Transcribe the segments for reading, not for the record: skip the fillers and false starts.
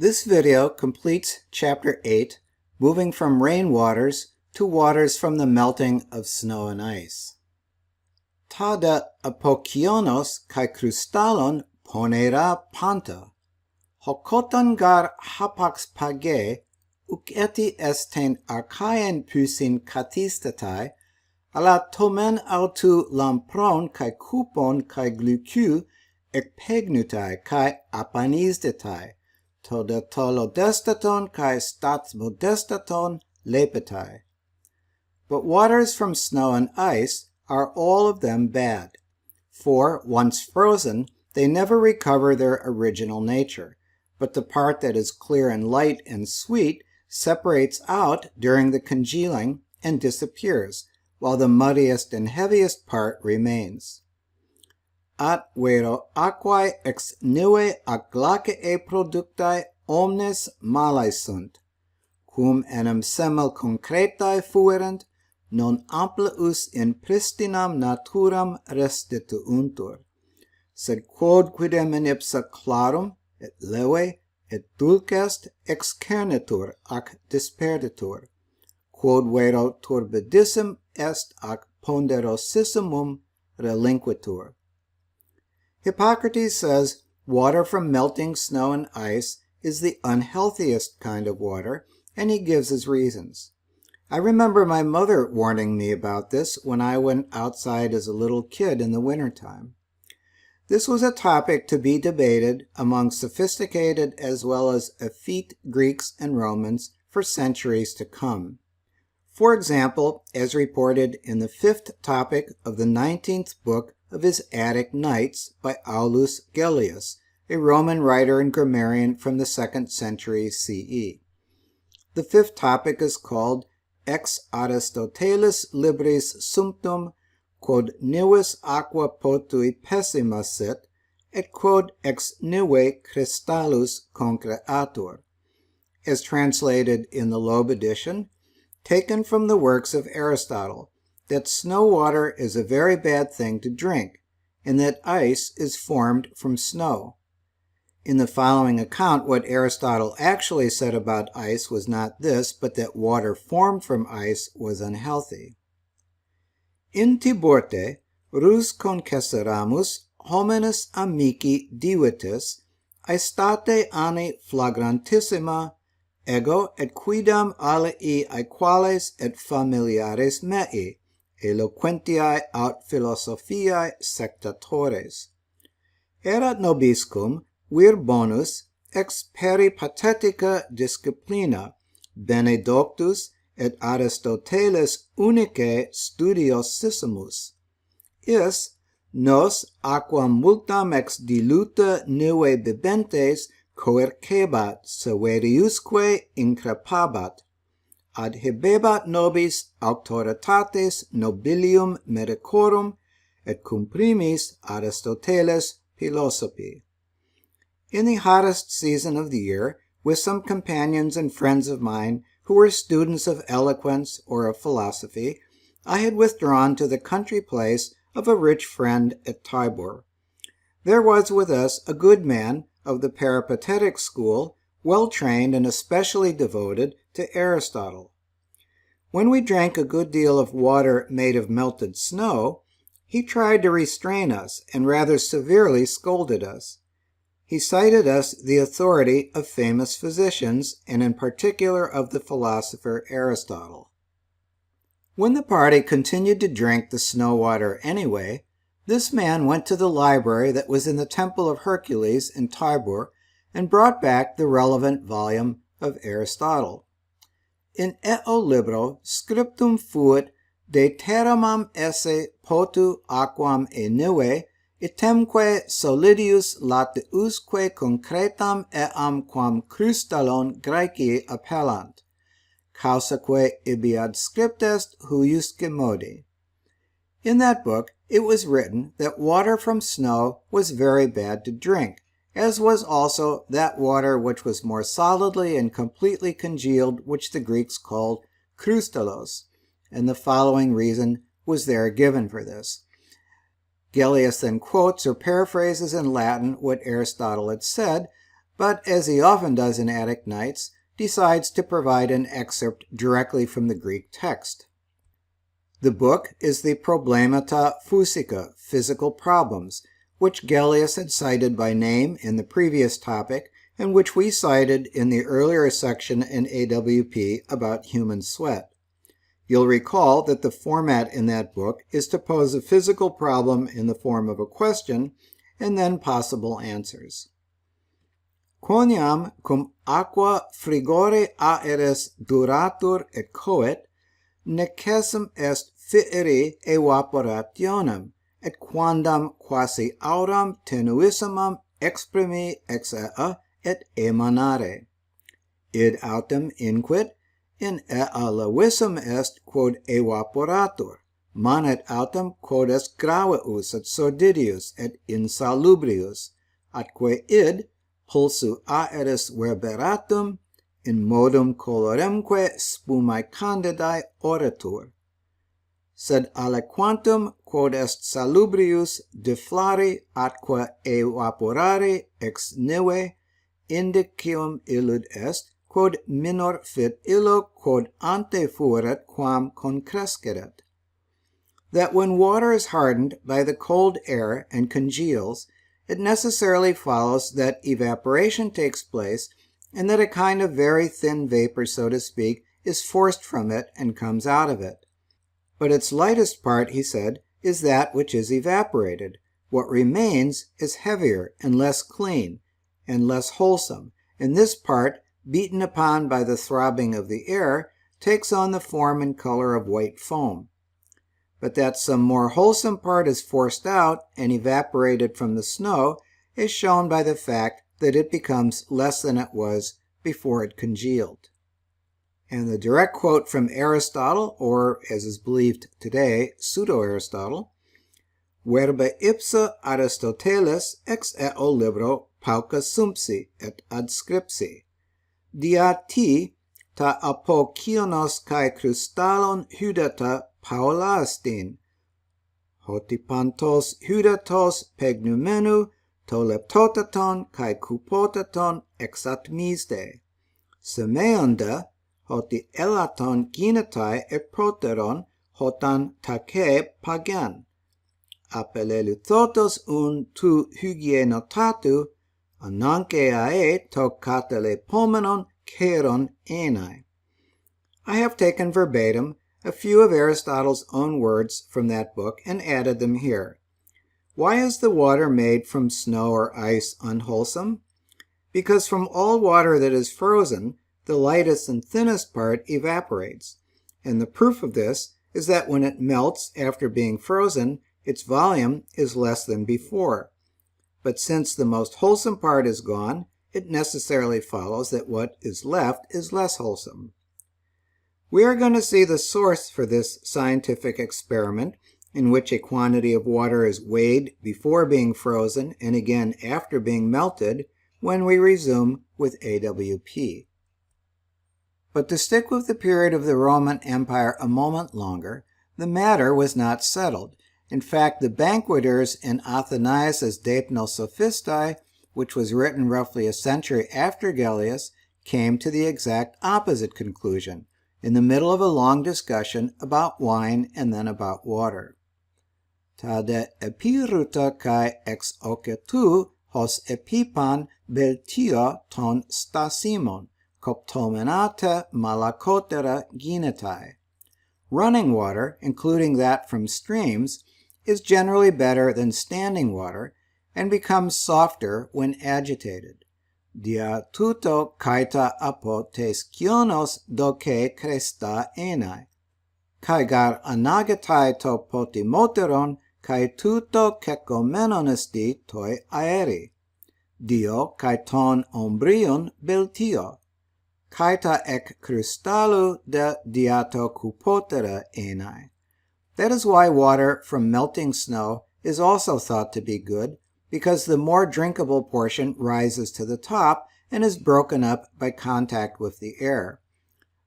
This video completes Chapter 8, moving from rainwaters to waters from the melting of snow and ice. Ta de apokionos kai krustalon ponera panta. Hokotan gar hapax page, uk eti esten archaen pusin katistatai, ala tomen autu lampron kai kupon kai gluku ek pegnutai kai apanisdetai. To de tolodestaton kai statsmodestaton lepetai. But waters from snow and ice are all of them bad, for once frozen, they never recover their original nature, but the part that is clear and light and sweet separates out during the congealing and disappears, while the muddiest and heaviest part remains. At vero aquae ex nive ac glaciae productae omnes malae sunt, cum enim semel concretae fuerent, non amplius in pristinam naturam restituuntur, sed quod quidem in ipsa clarum, et leve, et dulcest excernitur ac disperditur, quod vero turbidissim est ac ponderosissimum relinquitur. Hippocrates says water from melting snow and ice is the unhealthiest kind of water, and he gives his reasons. I remember my mother warning me about this when I went outside as a little kid in the wintertime. This was a topic to be debated among sophisticated as well as effete Greeks and Romans for centuries to come. For example, as reported in the 5th topic of the 19th book of his Attic Nights by Aulus Gellius, a Roman writer and grammarian from the 2nd century CE. The 5th topic is called Ex Aristotelis Libris Sumptum, quod nivis aqua potui pessima sit, et quod ex nive crystallus concreatur, as translated in the Loeb edition, taken from the works of Aristotle, that snow water is a very bad thing to drink, and that ice is formed from snow. In the following account, what Aristotle actually said about ice was not this, but that water formed from ice was unhealthy. In Tiburte, rus concesseramus homines amici divitis, aestate anni flagrantissima, ego et quidam alii aequales et familiares mei, eloquentiae aut philosophiae sectatores. Erat nobiscum vir bonus ex peripatetica disciplina, bene doctus et Aristoteles unice studiosissimus. Is, nos aquam multam ex diluta nive bibentes coercebat severiusque increpabat, ad hibebat nobis auctoritates nobilium medicorum, et cum primis Aristoteles philosophi. In the hottest season of the year, with some companions and friends of mine who were students of eloquence or of philosophy, I had withdrawn to the country place of a rich friend at Tibur. There was with us a good man of the peripatetic school, well trained and especially devoted to Aristotle. When we drank a good deal of water made of melted snow, he tried to restrain us and rather severely scolded us. He cited us the authority of famous physicians, and in particular of the philosopher Aristotle. When the party continued to drink the snow water anyway, this man went to the library that was in the Temple of Hercules in Tibur and brought back the relevant volume of Aristotle. In eo libro scriptum fuit de terramam esse potu aquam e nive, itemque solidius latiusque concretam eam quam crystallon Graeci appellant, causaque ibi adscript est huiusque modi. In that book, it was written that water from snow was very bad to drink, as was also that water which was more solidly and completely congealed, which the Greeks called krustallos, and the following reason was there given for this. Gellius then quotes or paraphrases in Latin what Aristotle had said, but as he often does in Attic Nights, decides to provide an excerpt directly from the Greek text. The book is the Problemata Physica, Physical Problems, which Gellius had cited by name in the previous topic and which we cited in the earlier section in AWP about human sweat. You'll recall that the format in that book is to pose a physical problem in the form of a question and then possible answers. Quoniam cum aqua frigore aeres duratur et coet, necessum est fieri evaporationem, et quandam quasi auram tenuissimam exprimi ex ea et emanare. Id autem inquit, in ea lavissum est quod evaporatur, manet autem quod est graveus et sordidius et insalubrius, atque id pulsu aeris verberatum in modum coloremque spumae candidae oratur. Sed aliquantum quod est salubrius deflari atque evaporare ex nive indicium illud est, quod minor fit illo quod ante fuerat quam concresceret. That when water is hardened by the cold air and congeals, it necessarily follows that evaporation takes place and that a kind of very thin vapor, so to speak, is forced from it and comes out of it. But its lightest part, he said, is that which is evaporated. What remains is heavier and less clean and less wholesome, and this part, beaten upon by the throbbing of the air, takes on the form and color of white foam. But that some more wholesome part is forced out and evaporated from the snow is shown by the fact that it becomes less than it was before it congealed. And the direct quote from Aristotle, or as is believed today, pseudo-Aristotle, Verba ipsa Aristoteles ex eo libro pauca sumpsi et adscripsi. Dia ti ta apokionos kai krystalon hydata paulastin. Hotipantos hydatos pegnumenu to leptotaton kai kupotaton exatmiste. Semeonda hoti elaton ginetai e proteron hotan take pagan. Apeleluthotos un tu hygienotatu, ananke ae to katele pomenon keron enai. I have taken verbatim a few of Aristotle's own words from that book and added them here. Why is the water made from snow or ice unwholesome? Because from all water that is frozen, the lightest and thinnest part evaporates, and the proof of this is that when it melts after being frozen, its volume is less than before. But since the most wholesome part is gone, it necessarily follows that what is left is less wholesome. We are going to see the source for this scientific experiment, in which a quantity of water is weighed before being frozen and again after being melted, when we resume with AWP. But to stick with the period of the Roman Empire a moment longer, the matter was not settled. In fact, the banqueters in Athenaios' Deipno Sophistae, which was written roughly a century after Gellius, came to the exact opposite conclusion, in the middle of a long discussion about wine and then about water. Ta de epiruta kai ex ocetu hos epipan beltio ton stasimon, coptomenata malacotera ginetai. Running water, including that from streams, is generally better than standing water and becomes softer when agitated. Dia tuto kaita apo tes kionos doke cresta enai. Kai gar anagatai to potimoteron kai tuto kekomenonesti toi aeri. Dio kai ton ombrion beltio. Kaita ec crystallu de diato cupotera enai. That is why water from melting snow is also thought to be good, because the more drinkable portion rises to the top and is broken up by contact with the air.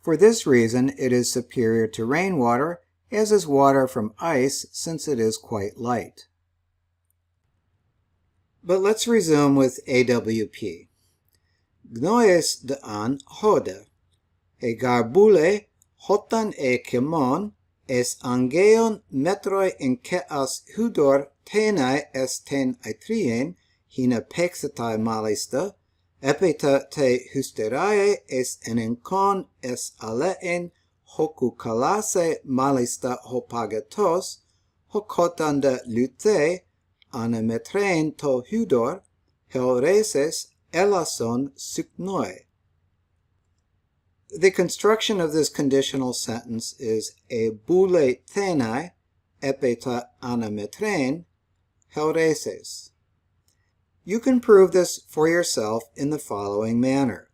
For this reason, it is superior to rainwater, as is water from ice, since it is quite light. But let's resume with AWP. gnoes de an hode, e garbule hotan e kemon, es angeon metroi in keas hudor tenai esten aitrien, hina pexetai malista, epita te husterae es enenkon es aleen hoku kalase malista hopagatos, hokotan de lute, anametrein to hudor, helreses elason suknoi. The construction of this conditional sentence is e boule tenai, epeta anametrein, helreses. You can prove this for yourself in the following manner,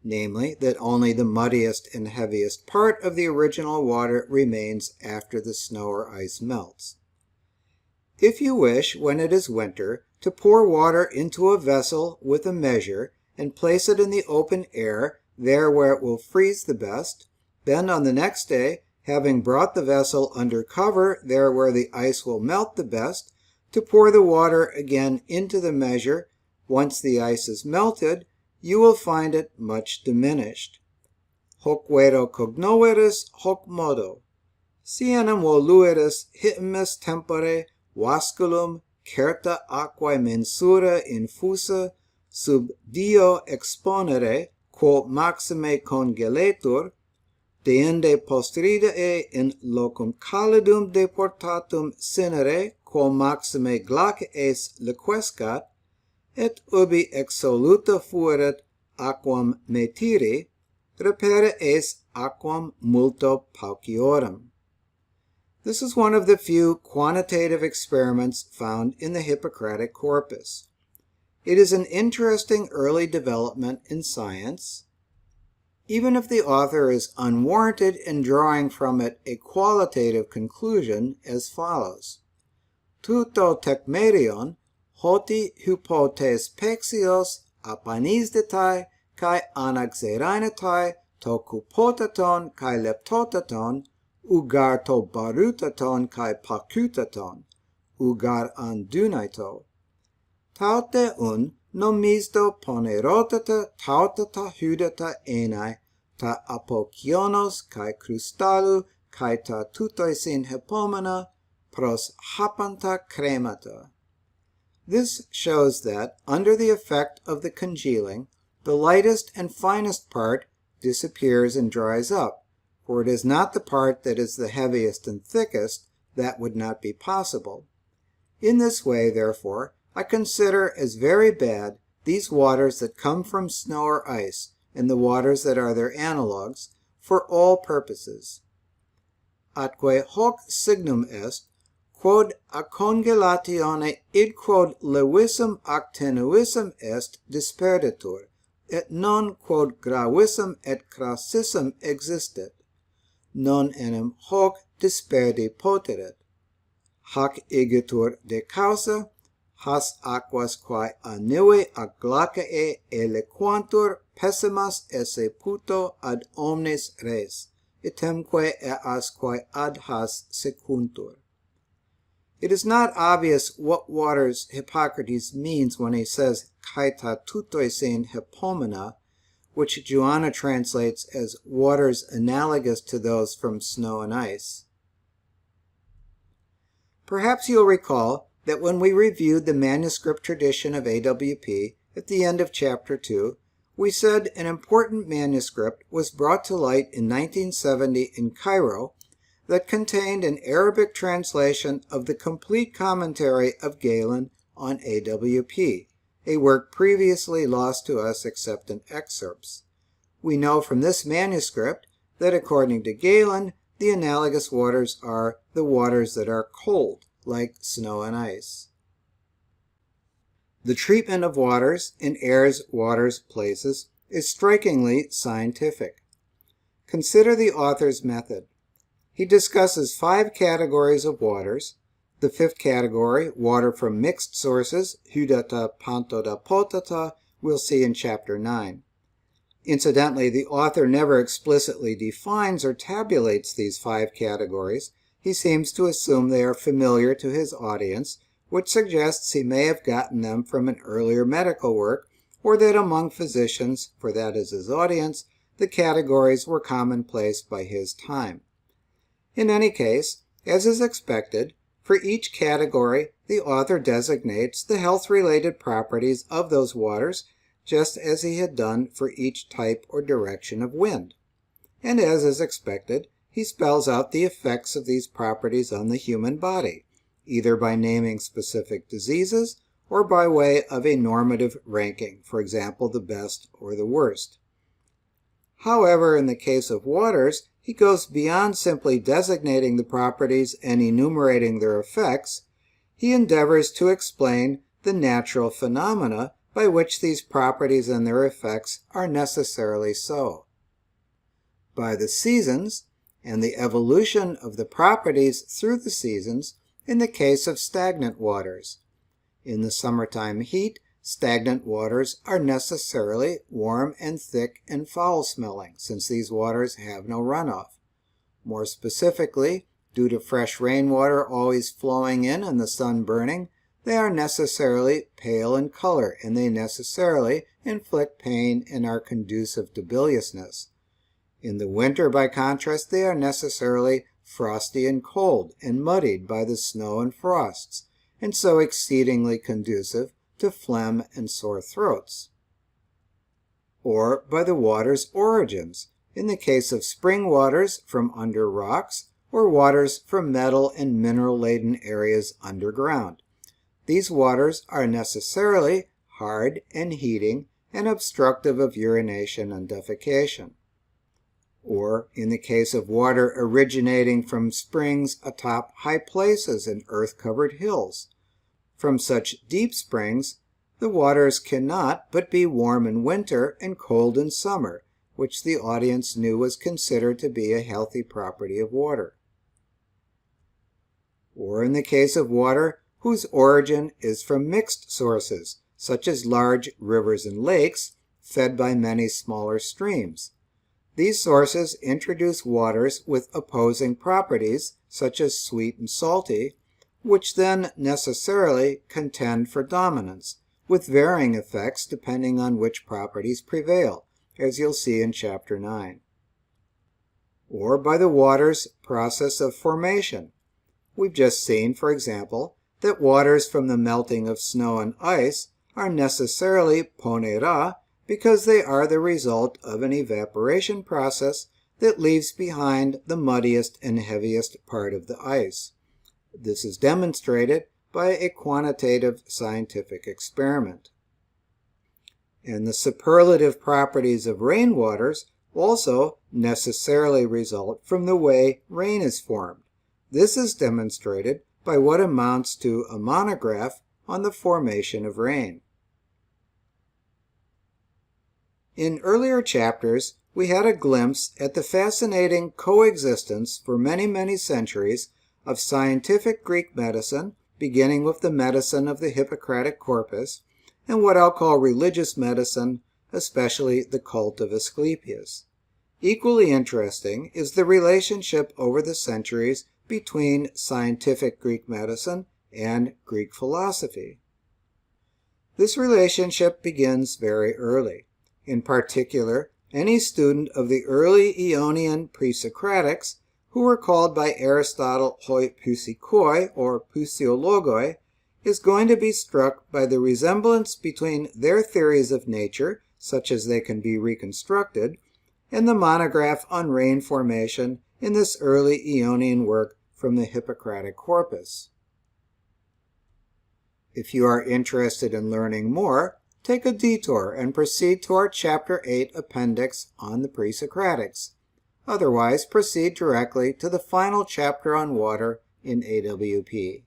namely that only the muddiest and heaviest part of the original water remains after the snow or ice melts. If you wish, when it is winter, to pour water into a vessel with a measure and place it in the open air, there where it will freeze the best, then on the next day, having brought the vessel under cover there where the ice will melt the best, to pour the water again into the measure, once the ice is melted, you will find it much diminished. Hoc vero cognoveris hoc modo. Cianum volueris hittimus tempore vasculum certa aquae mensura infusa sub dio exponere, quo maxime congeletur, deinde postridere in locum calidum deportatum cinere, quo maxime glacies liquescat, et ubi exsoluta fuerit aquam metiri, repere es aquam multo pauciorum. This is one of the few quantitative experiments found in the Hippocratic corpus. It is an interesting early development in science, even if the author is unwarranted in drawing from it a qualitative conclusion as follows. Tuto tecmerion, hoti hypotes pexios apanisdetai kai anaxeranetai to kupotaton kai leptotaton ugar to barutaton kai pakutaton ugar andunaito. Taute un nomisto ponerotata tautata hudata enai ta apokionos kai crustalu kai ta tutoisin hepomena pros hapanta cremata. This shows that, under the effect of the congealing, the lightest and finest part disappears and dries up, for it is not the part that is the heaviest and thickest that would not be possible. In this way, therefore, I consider as very bad these waters that come from snow or ice, and the waters that are their analogues, for all purposes. Atque hoc signum est, quod a congelatione id quod levissum ac tenuissum est disperditur, et non quod gravissum et crassissum existit, non enim hoc disperdi poteret. Hac igitur de causa, has aquas quae annive ac glacae elequantur pessimas esse puto ad omnes res, itemque eas quae ad has secuntur. It is not obvious what waters Hippocrates means when he says kaita tutoisein hepomena, which Joanna translates as waters analogous to those from snow and ice. Perhaps you'll recall that when we reviewed the manuscript tradition of AWP at the end of Chapter 2, we said an important manuscript was brought to light in 1970 in Cairo that contained an Arabic translation of the complete commentary of Galen on AWP, a work previously lost to us except in excerpts. We know from this manuscript that according to Galen, the analogous waters are the waters that are cold, like snow and ice. The treatment of waters in airs, waters, places is strikingly scientific. Consider the author's method. He discusses 5 categories of waters. The 5th category, water from mixed sources, hudata pantoda potata, we'll see in Chapter 9. Incidentally, the author never explicitly defines or tabulates these 5 categories. He seems to assume they are familiar to his audience, which suggests he may have gotten them from an earlier medical work or that among physicians, for that is his audience, the categories were commonplace by his time. In any case, as is expected, for each category the author designates the health-related properties of those waters, just as he had done for each type or direction of wind. And as is expected, he spells out the effects of these properties on the human body, either by naming specific diseases or by way of a normative ranking, for example, the best or the worst. However, in the case of waters, he goes beyond simply designating the properties and enumerating their effects. He endeavors to explain the natural phenomena by which these properties and their effects are necessarily so. By the seasons, and the evolution of the properties through the seasons in the case of stagnant waters. In the summertime heat, stagnant waters are necessarily warm and thick and foul-smelling, since these waters have no runoff. More specifically, due to fresh rainwater always flowing in and the sun burning, they are necessarily pale in color, and they necessarily inflict pain and are conducive to biliousness. In the winter, by contrast, they are necessarily frosty and cold and muddied by the snow and frosts, and so exceedingly conducive to phlegm and sore throats. Or by the water's origins, in the case of spring waters from under rocks, or waters from metal and mineral-laden areas underground. These waters are necessarily hard and heating and obstructive of urination and defecation. Or in the case of water originating from springs atop high places and earth-covered hills. From such deep springs, the waters cannot but be warm in winter and cold in summer, which the audience knew was considered to be a healthy property of water. Or in the case of water whose origin is from mixed sources, such as large rivers and lakes, fed by many smaller streams. These sources introduce waters with opposing properties, such as sweet and salty, which then necessarily contend for dominance, with varying effects depending on which properties prevail, as you'll see in Chapter 9. Or by the water's process of formation. We've just seen, for example, that waters from the melting of snow and ice are necessarily ponera, because they are the result of an evaporation process that leaves behind the muddiest and heaviest part of the ice. This is demonstrated by a quantitative scientific experiment. And the superlative properties of rainwaters also necessarily result from the way rain is formed. This is demonstrated by what amounts to a monograph on the formation of rain. In earlier chapters, we had a glimpse at the fascinating coexistence for many centuries of scientific Greek medicine, beginning with the medicine of the Hippocratic corpus, and what I'll call religious medicine, especially the cult of Asclepius. Equally interesting is the relationship over the centuries between scientific Greek medicine and Greek philosophy. This relationship begins very early. In particular, any student of the early Ionian pre-Socratics, who were called by Aristotle hoi physikoi or physiologoi, is going to be struck by the resemblance between their theories of nature, such as they can be reconstructed, and the monograph on rain formation in this early Ionian work from the Hippocratic corpus. If you are interested in learning more, take a detour and proceed to our Chapter 8 appendix on the pre-Socratics. Otherwise, proceed directly to the final chapter on water in AWP.